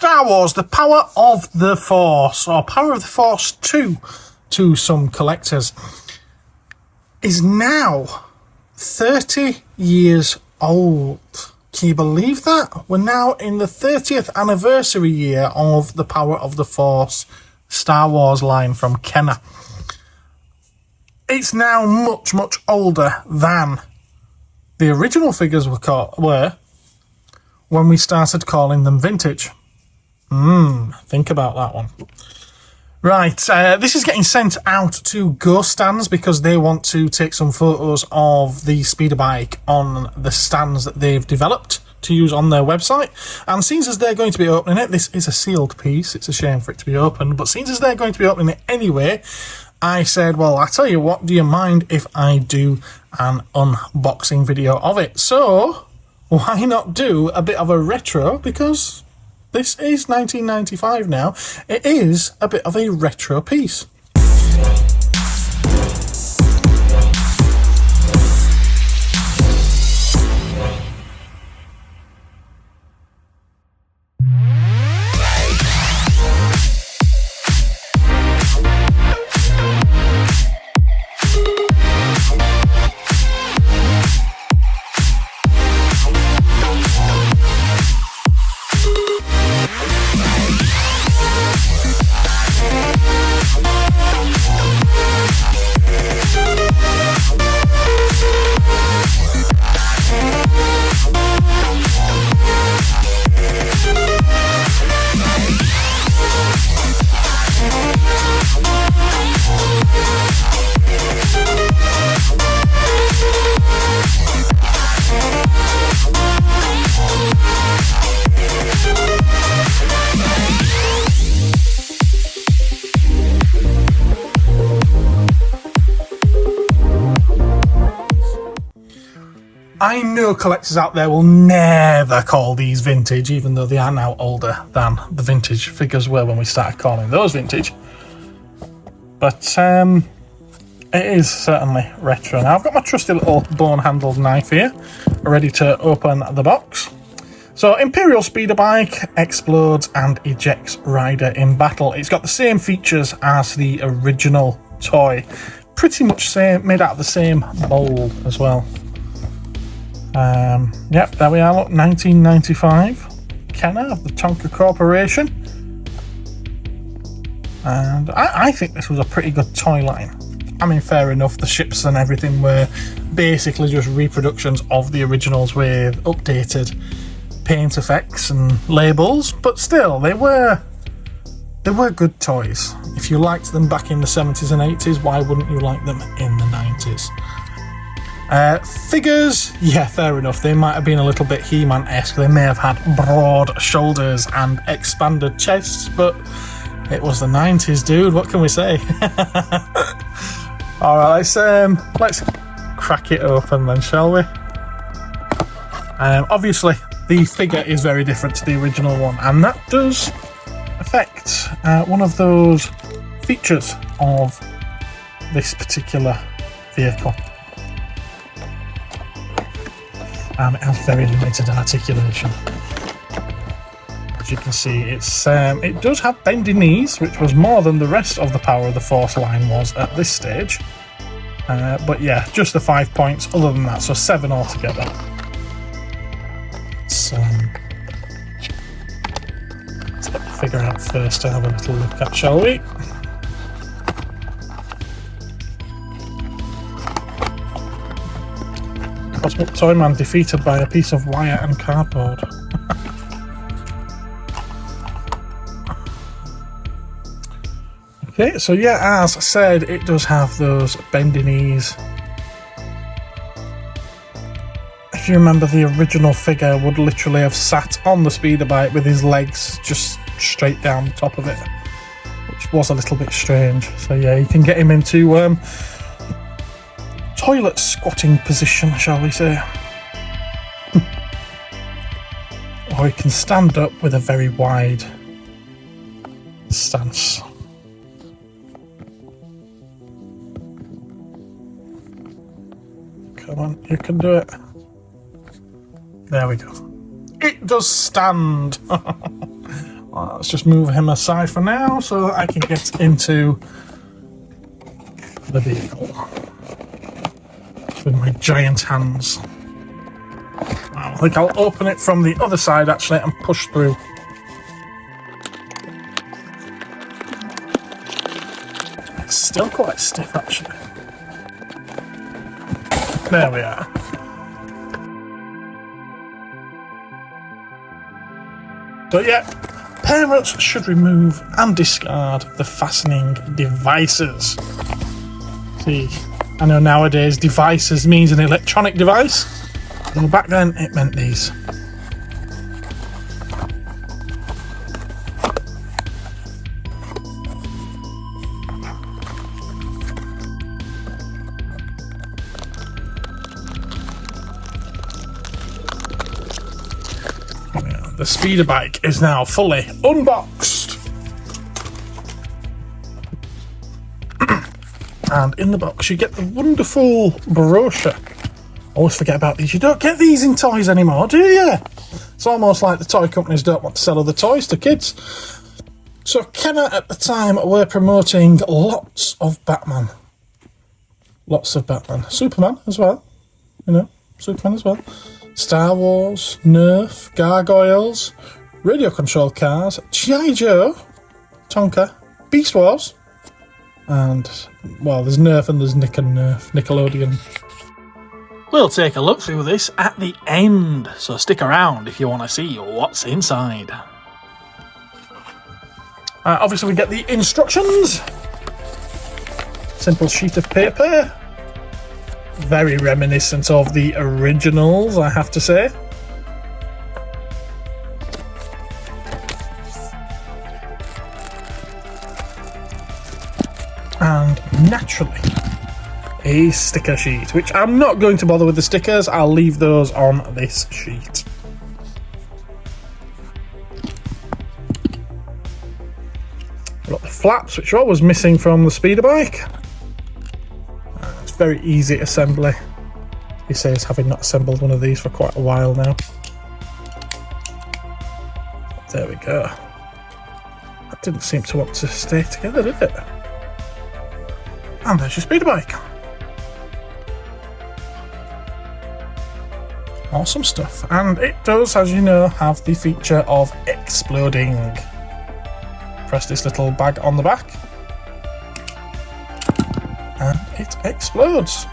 Star Wars, the Power of the Force, or Power of the Force 2 to some collectors, is now 30 years old. Can you believe that? We're now in the 30th anniversary year of the Power of the Force Star Wars line from Kenner. It's now much, much older than the original figures were when we started calling them vintage. Think about that one. Right, this is getting sent out to Go stands because they want to take some photos of the speeder bike on the stands that they've developed to use on their website. And since as they're going to be opening it, this is a sealed piece, it's a shame for it to be opened, but since as they're going to be opening it anyway, I said, well, I tell you what, do you mind if I do an unboxing video of it? So, why not do a bit of a retro, because this is 1995 now. It is a bit of a retro piece. I know collectors out there will never call these vintage, even though they are now older than the vintage figures were when we started calling those vintage. But it is certainly retro now. I've got my trusty little bone-handled knife here, ready to open the box. So, Imperial speeder bike, explodes and ejects rider in battle. It's got the same features as the original toy. Pretty much same, made out of the same mold as well. Yep, there we are, look, 1995, Kenner of the Tonka Corporation. And I think this was a pretty good toy line. I mean, fair enough, the ships and everything were basically just reproductions of the originals with updated paint effects and labels, but still, they were good toys. If you liked them back in the 70s and 80s, why wouldn't you like them in the 90s? Figures, yeah, fair enough. They might have been a little bit He-Man-esque. They may have had broad shoulders and expanded chests, but it was the 90s, dude. What can we say? All right, let's crack it open then, shall we? Obviously, the figure is very different to the original one, and that does affect one of those features of this particular vehicle. It has very limited articulation. As you can see, it does have bendy knees, which was more than the rest of the Power of the Force line was at this stage. But yeah, just the 5 points. Other than that, so 7 altogether. So let's get the figure out first to have a little look at, shall we? Cosmic Toyman defeated by a piece of wire and cardboard. Okay, so yeah, as said, it does have those bendy knees. If you remember, the original figure would literally have sat on the speeder bike with his legs just straight down the top of it, which was a little bit strange. So yeah, you can get him into toilet squatting position, shall we say. Or he can stand up with a very wide stance. Come on, you can do it. There we go. It does stand. Well, let's just move him aside for now so I can get into the vehicle with my giant hands. Wow, I think I'll open it from the other side actually and push through. It's still quite stiff actually. There we are. But yeah, parents should remove and discard the fastening devices. See, I know nowadays devices means an electronic device, but back then it meant these. The speeder bike is now fully unboxed. And in the box you get the wonderful brochure. Always forget about these. You don't get these in toys anymore, do you? It's almost like the toy companies don't want to sell other toys to kids. So Kenner at the time were promoting lots of Batman. Lots of Batman. Superman as well. You know, Superman as well. Star Wars, Nerf, Gargoyles, radio control cars, G.I. Joe, Tonka, Beast Wars, and, well, there's Nerf and there's Nick and Nerf, Nickelodeon. We'll take a look through this at the end, so stick around if you want to see what's inside. Obviously we get the instructions. Simple sheet of paper. Very reminiscent of the originals, I have to say. And naturally, a sticker sheet, which I'm not going to bother with the stickers, I'll leave those on this sheet. We've got the flaps, which are always missing from the speeder bike. Very easy assembly. He says, having not assembled one of these for quite a while now. There we go. That didn't seem to want to stay together, did it? And there's your speeder bike. Awesome stuff. And it does, as you know, have the feature of exploding. Press this little bag on the back. And it explodes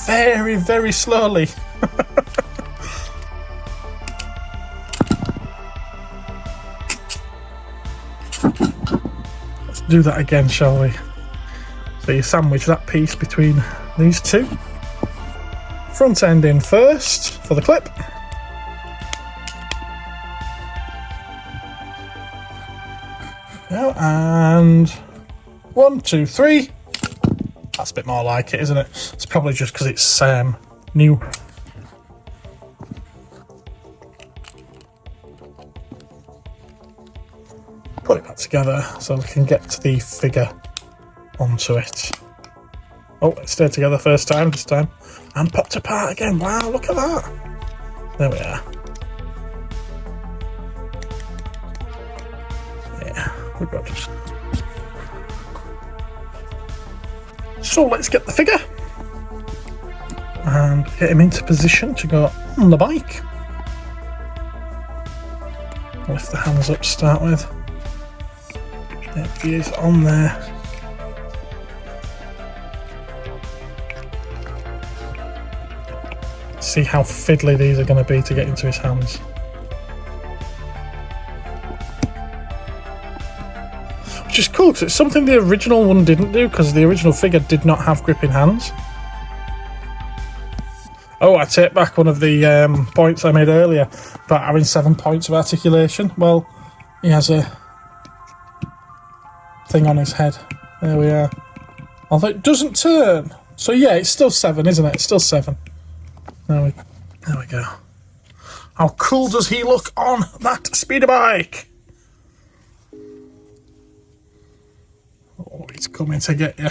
very, very slowly. Let's do that again, shall we? So you sandwich that piece between these two. Front end in first for the clip. And 1, 2, 3. That's a bit more like it, isn't it? It's probably just because it's new. Put it back together so we can get the figure onto it. Oh, it stayed together first time, this time. And popped apart again. Wow, look at that. There we are. Yeah, we're good. So let's get the figure and get him into position to go on the bike. Lift the hands up to start with. There he is on there. See how fiddly these are going to be to get into his hands. Which is cool because it's something the original one didn't do, because the original figure did not have gripping hands. Oh, I take back one of the points I made earlier about having 7 points of articulation. Well, he has a thing on his head. There we are. Although it doesn't turn. So yeah, it's still 7, isn't it? It's still 7. There we go. How cool does he look on that speeder bike? Oh, he's coming to get you.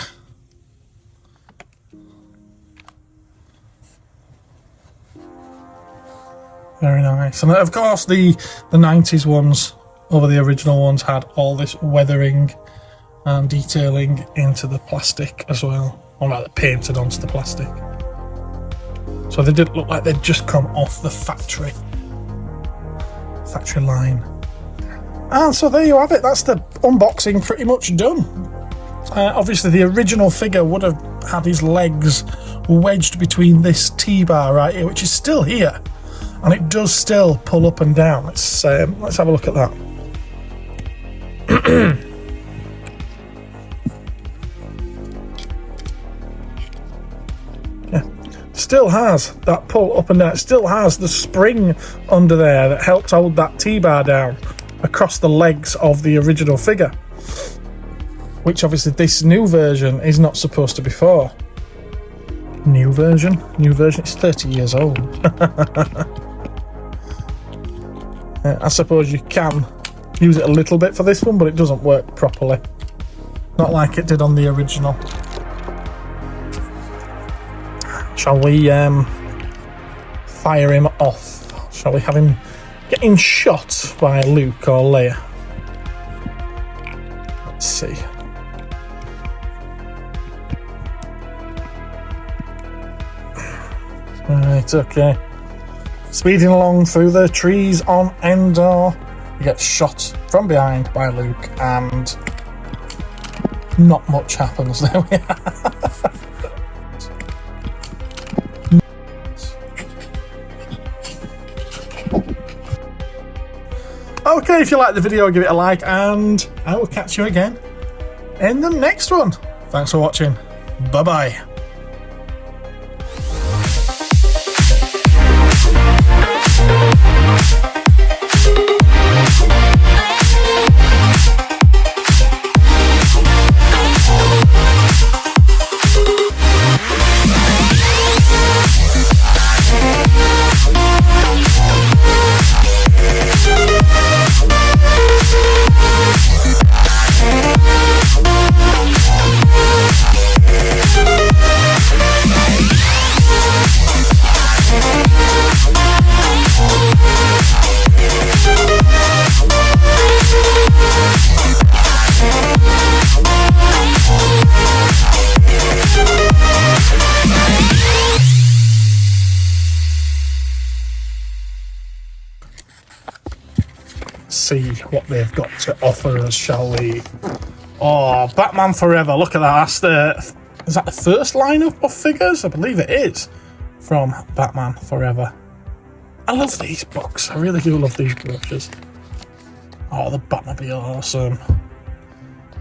Very nice. And of course the 90s ones over the original ones had all this weathering and detailing into the plastic as well, or rather painted onto the plastic. So they didn't look like they'd just come off the factory line. And so there you have it, that's the unboxing pretty much done. Obviously the original figure would have had his legs wedged between this T-bar right here, which is still here, and it does still pull up and down. Let's have a look at that. Yeah, still has that pull up and down. It still has the spring under there that helps hold that T-bar down across the legs of the original figure, which obviously this new version is not supposed to be for. New version, it's 30 years old. I suppose you can use it a little bit for this one, but it doesn't work properly, not like it did on the original. Shall we fire him off? Shall we have him getting shot by Luke or Leia? Let's see. Right, okay. Speeding along through the trees on Endor, he gets shot from behind by Luke, and not much happens. There we are. Okay, if you liked the video, give it a like, and I will catch you again in the next one. Thanks for watching. Bye-bye. See what they've got to offer us, shall we? Oh, Batman Forever, look at that. Is that the first lineup of figures? I believe it is, from Batman Forever. I love these books, I really do love these brochures. Oh, the Batmobile, awesome.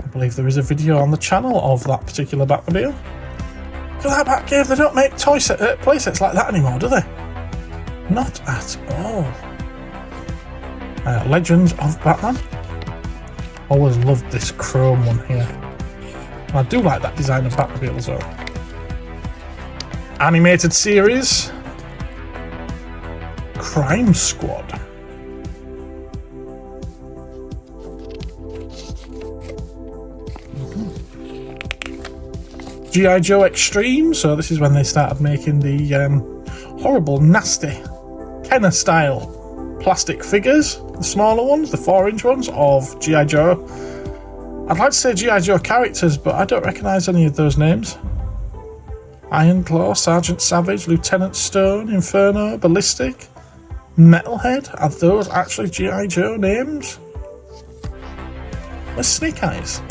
I believe there is a video on the channel of that particular Batmobile. Look at that Batcave, they don't make playsets like that anymore, do they? Not at all. Legends of Batman. Always loved this chrome one here. I do like that design of Batmobile as well. Animated series. Crime Squad. G.I. Joe Extreme. So this is when they started making the horrible, nasty Kenner style plastic figures, the smaller ones, the 4-inch ones of G.I. Joe. I'd like to say G.I. Joe characters, but I don't recognise any of those names. Iron Claw, Sergeant Savage, Lieutenant Stone, Inferno, Ballistic, Metalhead. Are those actually G.I. Joe names? Where's Snake Eyes?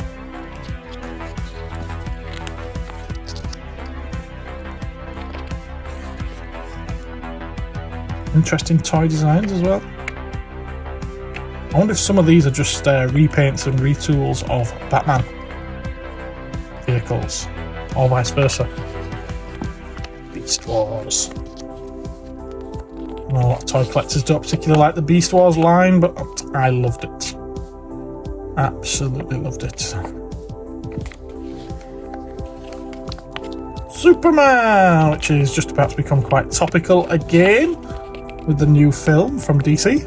Interesting toy designs as well. I wonder if some of these are just repaints and retools of Batman vehicles, or vice versa. Beast Wars. A lot of toy collectors don't particularly like the Beast Wars line, but I loved it. Absolutely loved it. Superman, which is just about to become quite topical again with the new film from DC.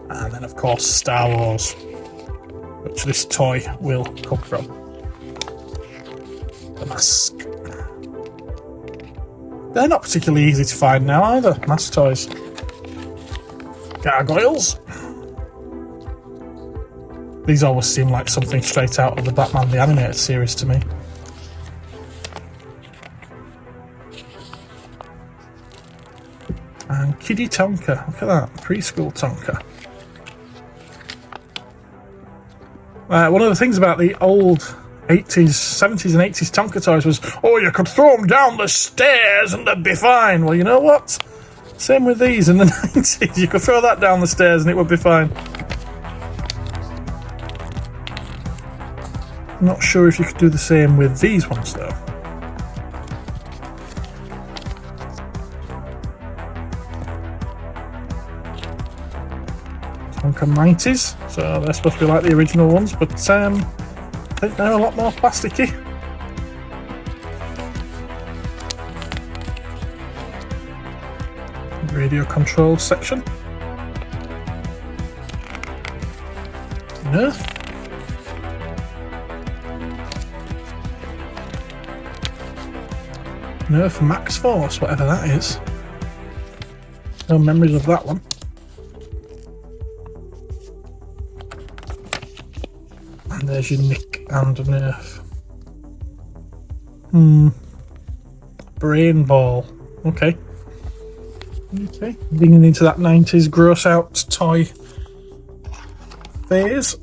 And then of course Star Wars, which this toy will come from. The mask. They're not particularly easy to find now either, mask toys. Gargoyles. These always seem like something straight out of the Batman the Animated series to me. And Kiddie Tonka, look at that, preschool Tonka. One of the things about the old 80s, 70s and 80s Tonka toys was, oh, you could throw them down the stairs and they'd be fine. Well, you know what? Same with these in the 90s. You could throw that down the stairs and it would be fine. Not sure if you could do the same with these ones, though. Tonka Mighties, so they're supposed to be like the original ones, but I think they're a lot more plasticky. Radio control section. Nerf. Nerf Max Force, whatever that is. No memories of that one. And there's your Nick and Nerf. Brain Ball. Okay. Okay. Leaning into that 90s gross out toy phase.